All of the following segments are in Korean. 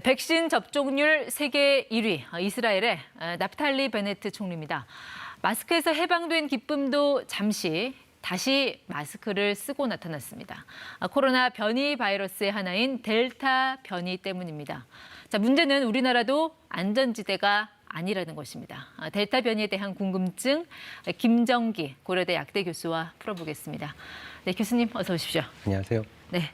백신 접종률 세계 1위, 이스라엘의 나프탈리 베네트 총리입니다. 마스크에서 해방된 기쁨도 잠시 다시 마스크를 쓰고 나타났습니다. 코로나 변이 바이러스의 하나인 델타 변이 때문입니다. 자, 문제는 우리나라도 안전지대가 아니라는 것입니다. 델타 변이에 대한 궁금증, 김정기 고려대 약대 교수와 풀어보겠습니다. 네, 교수님 어서 오십시오. 안녕하세요. 네.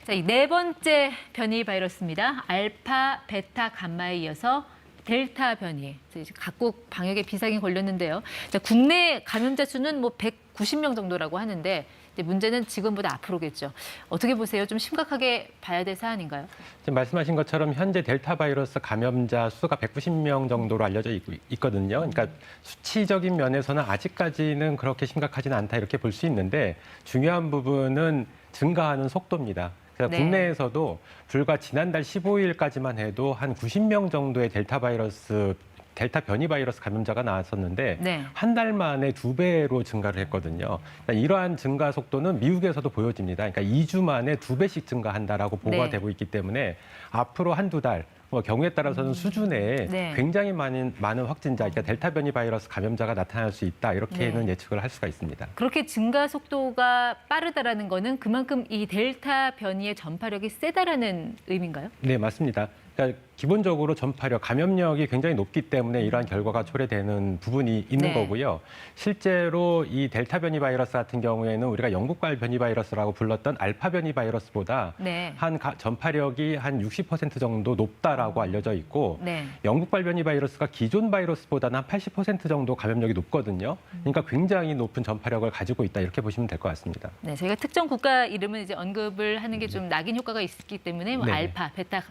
자, 이 네 번째 변이 바이러스입니다. 알파, 베타, 감마에 이어서 델타 변이. 각국 방역에 비상이 걸렸는데요. 자, 국내 감염자 수는 190명 정도라고 하는데 문제는 지금보다 앞으로겠죠. 어떻게 보세요? 좀 심각하게 봐야 될 사안인가요? 지금 말씀하신 것처럼 현재 델타 바이러스 감염자 수가 190명 정도로 알려져 있거든요. 그러니까 수치적인 면에서는 아직까지는 그렇게 심각하지는 않다 이렇게 볼 수 있는데 중요한 부분은 증가하는 속도입니다. 그래서 네. 국내에서도 불과 지난달 15일까지만 해도 한 90명 정도의 델타 변이 바이러스 감염자가 나왔었는데 네. 한 달 만에 2배로 증가를 했거든요. 그러니까 이러한 증가 속도는 미국에서도 보여집니다. 그러니까 2주 만에 2배씩 증가한다라고 보고가 네. 되고 있기 때문에 앞으로 한두 달, 경우에 따라서는 수준에 네. 굉장히 많은 확진자, 그러니까 델타 변이 바이러스 감염자가 나타날 수 있다. 이렇게는 네. 예측을 할 수가 있습니다. 그렇게 증가 속도가 빠르다라는 거는 그만큼 이 델타 변이의 전파력이 세다라는 의미인가요? 네, 맞습니다. 그러니까 기본적으로 전파력, 감염력이 굉장히 높기 때문에 이러한 결과가 초래되는 부분이 있는 네. 거고요. 실제로 이 델타 변이 바이러스 같은 경우에는 우리가 영국발 변이 바이러스라고 불렀던 알파 변이 바이러스보다 네. 전파력이 한 60% 정도 높다라고 알려져 있고 네. 영국발 변이 바이러스가 기존 바이러스보다는 한 80% 정도 감염력이 높거든요. 그러니까 굉장히 높은 전파력을 가지고 있다 이렇게 보시면 될 것 같습니다. 네, 저희가 특정 국가 이름은 이제 언급을 하는 게 좀 낙인 효과가 있기 때문에 네네. 알파, 베타,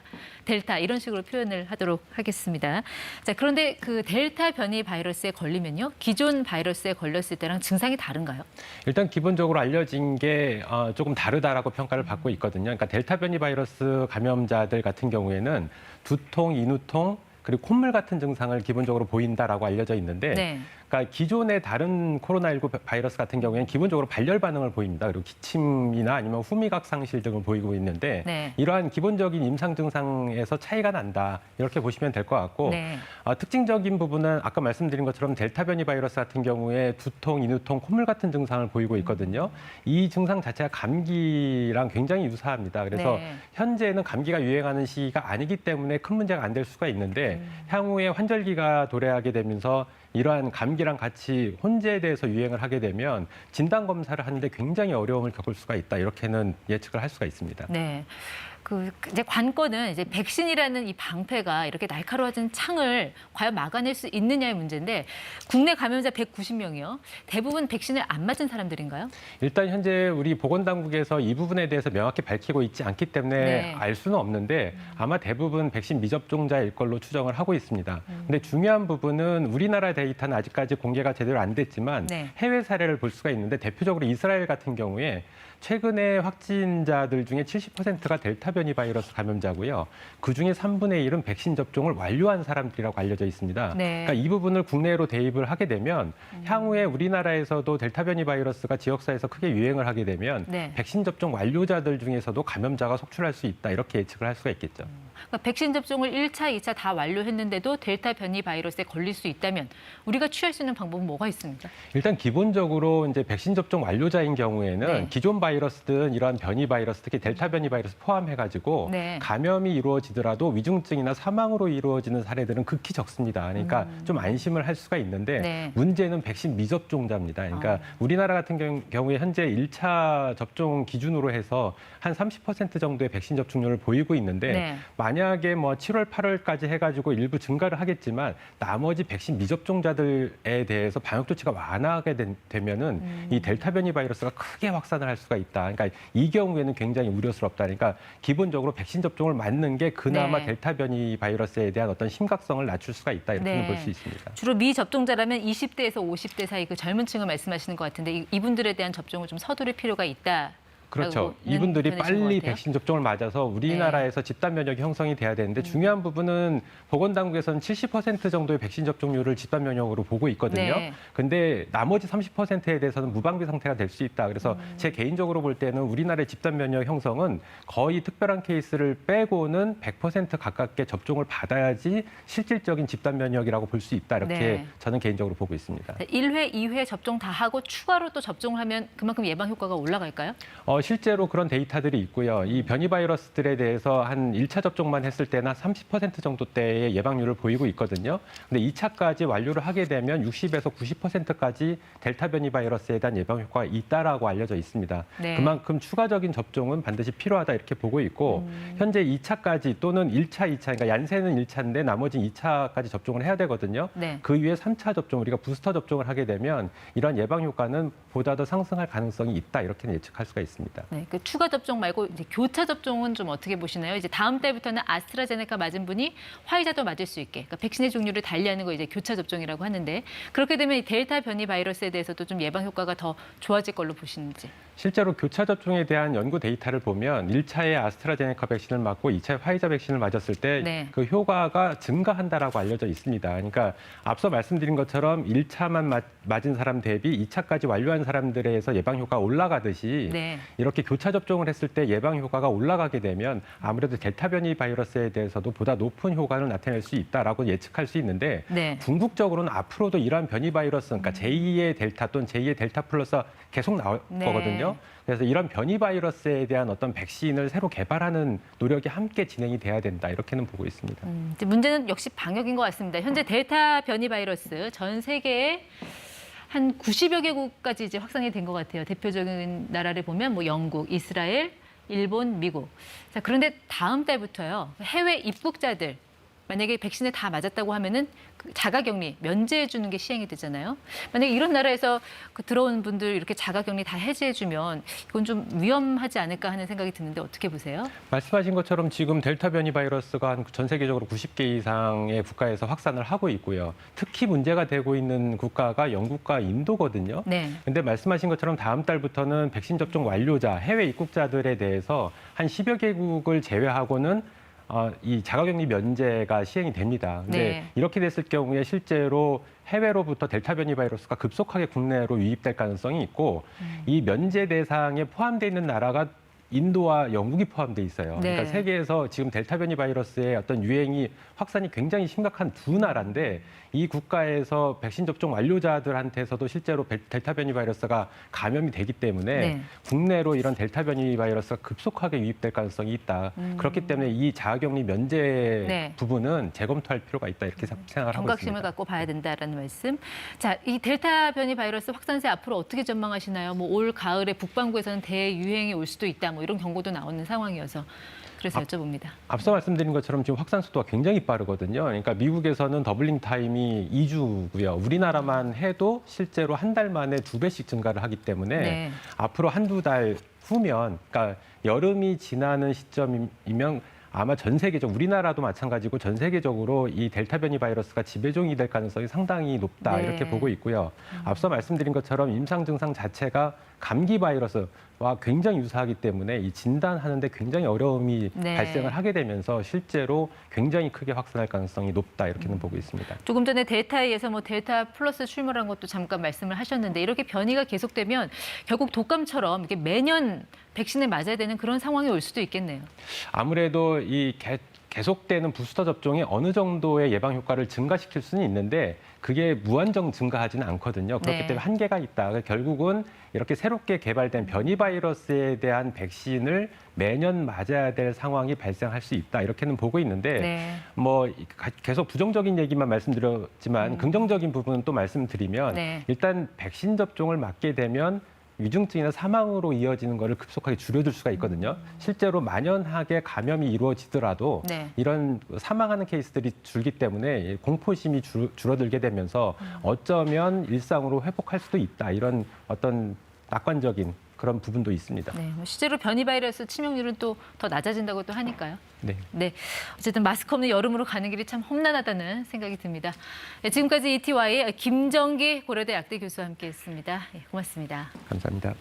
델타 이런 식으로 표현을 하도록 하겠습니다. 자, 그런데 그 델타 변이 바이러스에 걸리면요, 기존 바이러스에 걸렸을 때랑 증상이 다른가요? 일단 기본적으로 알려진 게 조금 다르다라고 평가를 받고 있거든요. 그러니까 델타 변이 바이러스 감염자들 같은 경우에는 두통, 인후통, 그리고 콧물 같은 증상을 기본적으로 보인다라고 알려져 있는데 네. 그러니까 기존의 다른 코로나19 바이러스 같은 경우에는 기본적으로 발열 반응을 보입니다. 그리고 기침이나 아니면 후미각 상실 등을 보이고 있는데 네. 이러한 기본적인 임상 증상에서 차이가 난다. 이렇게 보시면 될 것 같고 네. 특징적인 부분은 아까 말씀드린 것처럼 델타 변이 바이러스 같은 경우에 두통, 인후통, 콧물 같은 증상을 보이고 있거든요. 이 증상 자체가 감기랑 굉장히 유사합니다. 그래서 네. 현재는 감기가 유행하는 시기가 아니기 때문에 큰 문제가 안 될 수가 있는데 향후에 환절기가 도래하게 되면서 이러한 감기랑 같이 혼재돼서 유행을 하게 되면 진단 검사를 하는데 굉장히 어려움을 겪을 수가 있다. 이렇게는 예측을 할 수가 있습니다. 네. 이제 관건은 이제 백신이라는 이 방패가 이렇게 날카로워진 창을 과연 막아낼 수 있느냐의 문제인데 국내 감염자 190명이요. 대부분 백신을 안 맞은 사람들인가요? 일단 현재 우리 보건당국에서 이 부분에 대해서 명확히 밝히고 있지 않기 때문에 네. 알 수는 없는데 아마 대부분 백신 미접종자일 걸로 추정을 하고 있습니다. 근데 중요한 부분은 우리나라 데이터는 아직까지 공개가 제대로 안 됐지만 네. 해외 사례를 볼 수가 있는데 대표적으로 이스라엘 같은 경우에 최근에 확진자들 중에 70%가 델타 변이 바이러스 감염자고요. 그중에 3분의 1은 백신 접종을 완료한 사람들이라고 알려져 있습니다. 네. 그러니까 이 부분을 국내로 대입을 하게 되면 향후에 우리나라에서도 델타 변이 바이러스가 지역사회에서 크게 유행을 하게 되면 네. 백신 접종 완료자들 중에서도 감염자가 속출할 수 있다. 이렇게 예측을 할 수가 있겠죠. 그러니까 백신 접종을 1차, 2차 다 완료했는데도 델타 변이 바이러스에 걸릴 수 있다면 우리가 취할 수 있는 방법은 뭐가 있습니까? 일단 기본적으로 이제 백신 접종 완료자인 경우에는 네. 기존 바이러스든 이러한 변이 바이러스, 특히 델타 변이 바이러스 포함해가지고 네. 감염이 이루어지더라도 위중증이나 사망으로 이루어지는 사례들은 극히 적습니다. 그러니까 좀 안심을 할 수가 있는데 네. 문제는 백신 미접종자입니다. 그러니까 우리나라 같은 경우에 현재 1차 접종 기준으로 해서 한 30% 정도의 백신 접종률을 보이고 있는데 네. 만약에 7월, 8월까지 해가지고 일부 증가를 하겠지만 나머지 백신 미접종자들에 대해서 방역 조치가 완화하게 되면은 이 델타 변이 바이러스가 크게 확산을 할 수가 있다. 그러니까 이 경우에는 굉장히 우려스럽다. 그러니까 기본적으로 백신 접종을 맞는 게 그나마 네. 델타 변이 바이러스에 대한 어떤 심각성을 낮출 수가 있다. 이렇게는 네. 볼 수 있습니다. 주로 미접종자라면 20대에서 50대 사이 그 젊은 층을 말씀하시는 것 같은데 이분들에 대한 접종을 좀 서두를 필요가 있다. 그렇죠. 이분들이 빨리 백신 접종을 맞아서 우리나라에서 집단 면역이 형성이 돼야 되는데 중요한 부분은 보건당국에서는 70% 정도의 백신 접종률을 집단 면역으로 보고 있거든요. 네. 근데 나머지 30%에 대해서는 무방비 상태가 될 수 있다. 그래서 제 개인적으로 볼 때는 우리나라의 집단 면역 형성은 거의 특별한 케이스를 빼고는 100% 가깝게 접종을 받아야지 실질적인 집단 면역이라고 볼 수 있다. 이렇게 네. 저는 개인적으로 보고 있습니다. 1회, 2회 접종 다 하고 추가로 또 접종을 하면 그만큼 예방 효과가 올라갈까요? 실제로 그런 데이터들이 있고요. 이 변이 바이러스들에 대해서 한 1차 접종만 했을 때는 30% 정도대의 예방률을 보이고 있거든요. 근데 2차까지 완료를 하게 되면 60에서 90%까지 델타 변이 바이러스에 대한 예방 효과가 있다라고 알려져 있습니다. 네. 그만큼 추가적인 접종은 반드시 필요하다 이렇게 보고 있고 현재 2차까지 또는 1차, 2차, 그러니까 얀센은 1차인데 나머지 2차까지 접종을 해야 되거든요. 네. 그 이후에 3차 접종, 우리가 부스터 접종을 하게 되면 이런 예방 효과는 보다 더 상승할 가능성이 있다 이렇게 예측할 수가 있습니다. 네, 그 추가 접종 말고 이제 교차 접종은 좀 어떻게 보시나요? 이제 다음 달부터는 아스트라제네카 맞은 분이 화이자도 맞을 수 있게, 그러니까 백신의 종류를 달리하는 거 이제 교차 접종이라고 하는데 그렇게 되면 이 델타 변이 바이러스에 대해서도 좀 예방 효과가 더 좋아질 걸로 보시는지. 실제로 교차 접종에 대한 연구 데이터를 보면 1차에 아스트라제네카 백신을 맞고 2차에 화이자 백신을 맞았을 때 네. 그 효과가 증가한다라고 알려져 있습니다. 그러니까 앞서 말씀드린 것처럼 1차만 맞은 사람 대비 2차까지 완료한 사람들에서 예방 효과가 올라가듯이 네. 이렇게 교차 접종을 했을 때 예방 효과가 올라가게 되면 아무래도 델타 변이 바이러스에 대해서도 보다 높은 효과를 나타낼 수 있다라고 예측할 수 있는데 네. 궁극적으로는 앞으로도 이러한 변이 바이러스, 그러니까 제2의 델타 또는 제2의 델타 플러스가 계속 나올 네. 거거든요. 그래서 이런 변이 바이러스에 대한 어떤 백신을 새로 개발하는 노력이 함께 진행이 돼야 된다. 이렇게는 보고 있습니다. 이제 문제는 역시 방역인 것 같습니다. 현재 델타 변이 바이러스 전 세계에 한 90여 개국까지 이제 확산이 된 것 같아요. 대표적인 나라를 보면 뭐 영국, 이스라엘, 일본, 미국. 자, 그런데 다음 달부터요. 해외 입국자들 만약에 백신을 다 맞았다고 하면은 그 자가격리 면제해 주는 게 시행이 되잖아요. 만약에 이런 나라에서 그 들어온 분들 이렇게 자가격리 다 해제해 주면 이건 좀 위험하지 않을까 하는 생각이 드는데 어떻게 보세요? 말씀하신 것처럼 지금 델타 변이 바이러스가 전 세계적으로 90개 이상의 국가에서 확산을 하고 있고요. 특히 문제가 되고 있는 국가가 영국과 인도거든요. 네. 근데 말씀하신 것처럼 다음 달부터는 백신 접종 완료자, 해외 입국자들에 대해서 한 10여 개국을 제외하고는 이 자가격리 면제가 시행이 됩니다. 근데 네. 이렇게 됐을 경우에 실제로 해외로부터 델타 변이 바이러스가 급속하게 국내로 유입될 가능성이 있고 이 면제 대상에 포함되어 있는 나라가 인도와 영국이 포함되어 있어요. 네. 그러니까 세계에서 지금 델타 변이 바이러스의 어떤 유행이 확산이 굉장히 심각한 두 나라인데 이 국가에서 백신 접종 완료자들한테서도 실제로 델타 변이 바이러스가 감염이 되기 때문에 네. 국내로 이런 델타 변이 바이러스가 급속하게 유입될 가능성이 있다. 그렇기 때문에 이 자가격리 면제 네. 부분은 재검토할 필요가 있다. 이렇게 생각을 하고 경각심을 있습니다. 갖고 봐야 된다라는 말씀. 자, 이 델타 변이 바이러스 확산세 앞으로 어떻게 전망하시나요? 뭐 올 가을에 북반구에서는 대유행이 올 수도 있다. 뭐 이런 경고도 나오는 상황이어서 그래서 여쭤봅니다. 앞서 말씀드린 것처럼 지금 확산 속도가 굉장히 빠르거든요. 그러니까 미국에서는 더블링 타임이 2주고요. 우리나라만 해도 실제로 한 달 만에 2배씩 증가를 하기 때문에 네. 앞으로 한두 달 후면, 그러니까 여름이 지나는 시점이면 아마 전 세계적, 우리나라도 마찬가지고 전 세계적으로 이 델타 변이 바이러스가 지배종이 될 가능성이 상당히 높다 네. 이렇게 보고 있고요. 앞서 말씀드린 것처럼 임상 증상 자체가 감기 바이러스와 굉장히 유사하기 때문에 이 진단하는데 굉장히 어려움이 네. 발생을 하게 되면서 실제로 굉장히 크게 확산할 가능성이 높다 이렇게는 보고 있습니다. 조금 전에 델타에 의해서 뭐 델타 플러스 출몰한 것도 잠깐 말씀을 하셨는데 이렇게 변이가 계속되면 결국 독감처럼 이게 매년 백신을 맞아야 되는 그런 상황이 올 수도 있겠네요. 아무래도 이 계속되는 부스터 접종이 어느 정도의 예방 효과를 증가시킬 수는 있는데 그게 무한정 증가하지는 않거든요. 그렇기 네. 때문에 한계가 있다. 결국은 이렇게 새롭게 개발된 변이 바이러스에 대한 백신을 매년 맞아야 될 상황이 발생할 수 있다. 이렇게는 보고 있는데 네. 뭐 계속 부정적인 얘기만 말씀드렸지만 긍정적인 부분은 또 말씀드리면 네. 일단 백신 접종을 맞게 되면 위중증이나 사망으로 이어지는 것을 급속하게 줄여줄 수가 있거든요. 실제로 만연하게 감염이 이루어지더라도 네. 이런 사망하는 케이스들이 줄기 때문에 공포심이 줄어들게 되면서 어쩌면 일상으로 회복할 수도 있다. 이런 어떤 낙관적인 그런 부분도 있습니다. 네, 뭐 실제로 변이 바이러스 치명률은 또 더 낮아진다고 또 하니까요. 네. 네, 어쨌든 마스크 없는 여름으로 가는 길이 참 험난하다는 생각이 듭니다. 네, 지금까지 ETY 김정기 고려대 약대 교수와 함께했습니다. 네, 고맙습니다. 감사합니다.